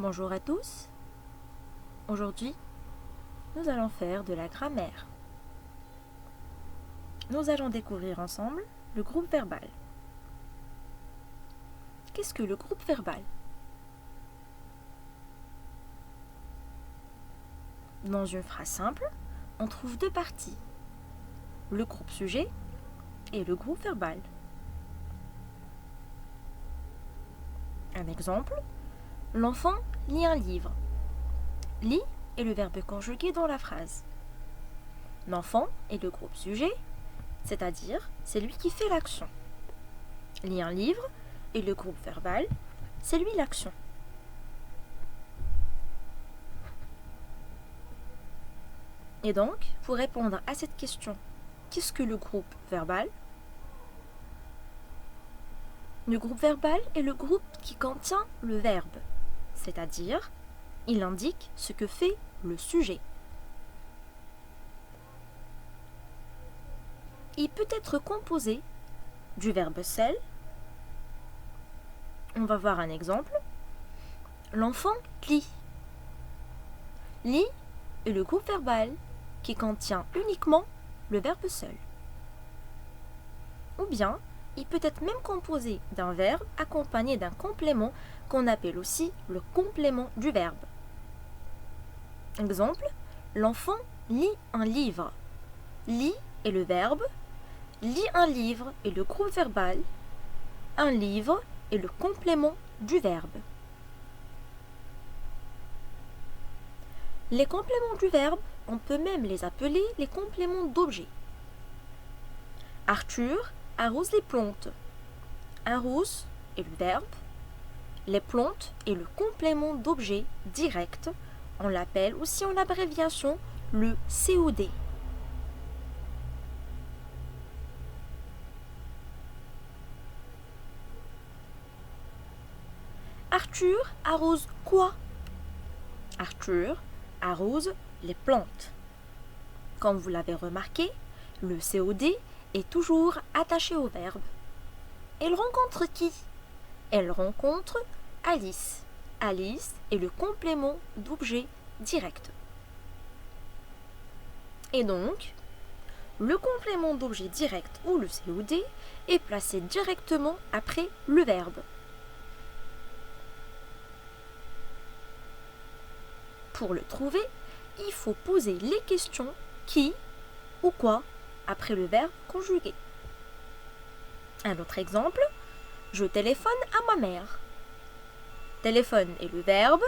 Bonjour à tous. Aujourd'hui, nous allons faire de la grammaire. Nous allons découvrir ensemble le groupe verbal. Qu'est-ce que le groupe verbal? Dans une phrase simple, on trouve deux parties, le groupe sujet et le groupe verbal. Un exemple, l'enfant lit un livre. Lit est le verbe conjugué dans la phrase. L'enfant est le groupe sujet, c'est-à-dire c'est lui qui fait l'action. Lit un livre est le groupe verbal, c'est lui l'action. Et donc, pour répondre à cette question, qu'est-ce que le groupe verbal? Le groupe verbal est le groupe qui contient le verbe, c'est-à-dire, il indique ce que fait le sujet. Il peut être composé du verbe seul. On va voir un exemple. L'enfant lit. Lit est le groupe verbal qui contient uniquement le verbe seul. Ou bien, il peut être même composé d'un verbe accompagné d'un complément qu'on appelle aussi le complément du verbe. Exemple, l'enfant lit un livre. Lit est le verbe, lit un livre est le groupe verbal, un livre est le complément du verbe. Les compléments du verbe, on peut même les appeler les compléments d'objet. Arthur arrose les plantes. Arrose est le verbe. Les plantes est le complément d'objet direct. On l'appelle aussi en abréviation le COD. Arthur arrose quoi? Arthur arrose les plantes. Comme vous l'avez remarqué, le COD est toujours attaché au verbe. Elle rencontre qui? Elle rencontre Alice. Alice est le complément d'objet direct. Et donc, le complément d'objet direct ou le COD est placé directement après le verbe. Pour le trouver, il faut poser les questions qui ou quoi après le verbe conjugué. Un autre exemple, je téléphone à ma mère. Téléphone est le verbe,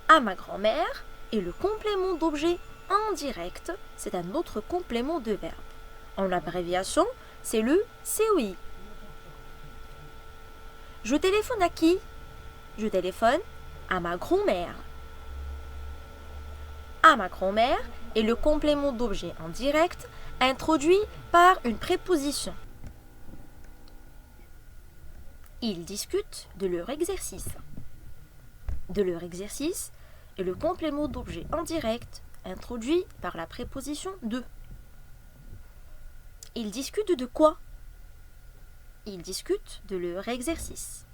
à ma grand-mère est le complément d'objet indirect, c'est un autre complément de verbe. En abréviation, c'est le COI. Je téléphone à qui? Je téléphone à ma grand-mère. À ma grand-mère est le complément d'objet indirect introduit par une préposition. Ils discutent de leur exercice. De leur exercice est le complément d'objet indirect introduit par la préposition de. Ils discutent de quoi? Ils discutent de leur exercice.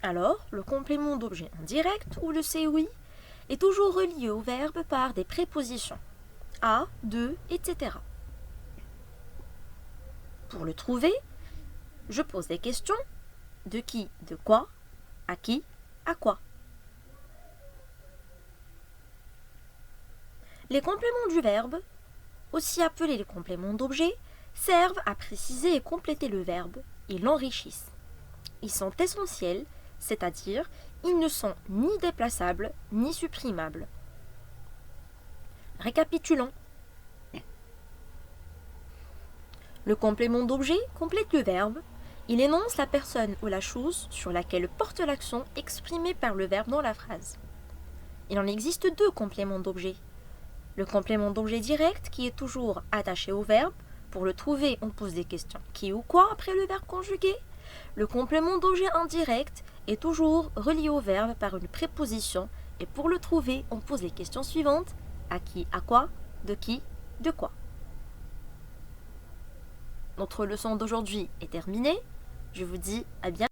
Alors, le complément d'objet indirect ou le COI est toujours relié au verbe par des prépositions à, de, etc. Pour le trouver, je pose des questions de qui, de quoi, à qui, à quoi. Les compléments du verbe, aussi appelés les compléments d'objet, servent à préciser et compléter le verbe et l'enrichissent. Ils sont essentiels, c'est-à-dire ils ne sont ni déplaçables ni supprimables. Récapitulons. Le complément d'objet complète le verbe. Il énonce la personne ou la chose sur laquelle porte l'action exprimée par le verbe dans la phrase. Il en existe deux compléments d'objet. Le complément d'objet direct qui est toujours attaché au verbe. Pour le trouver, on pose des questions qui ou quoi après le verbe conjugué. Le complément d'objet indirect est toujours relié au verbe par une préposition et pour le trouver, on pose les questions suivantes. À qui, à quoi, de qui, de quoi. Notre leçon d'aujourd'hui est terminée. Je vous dis à bientôt.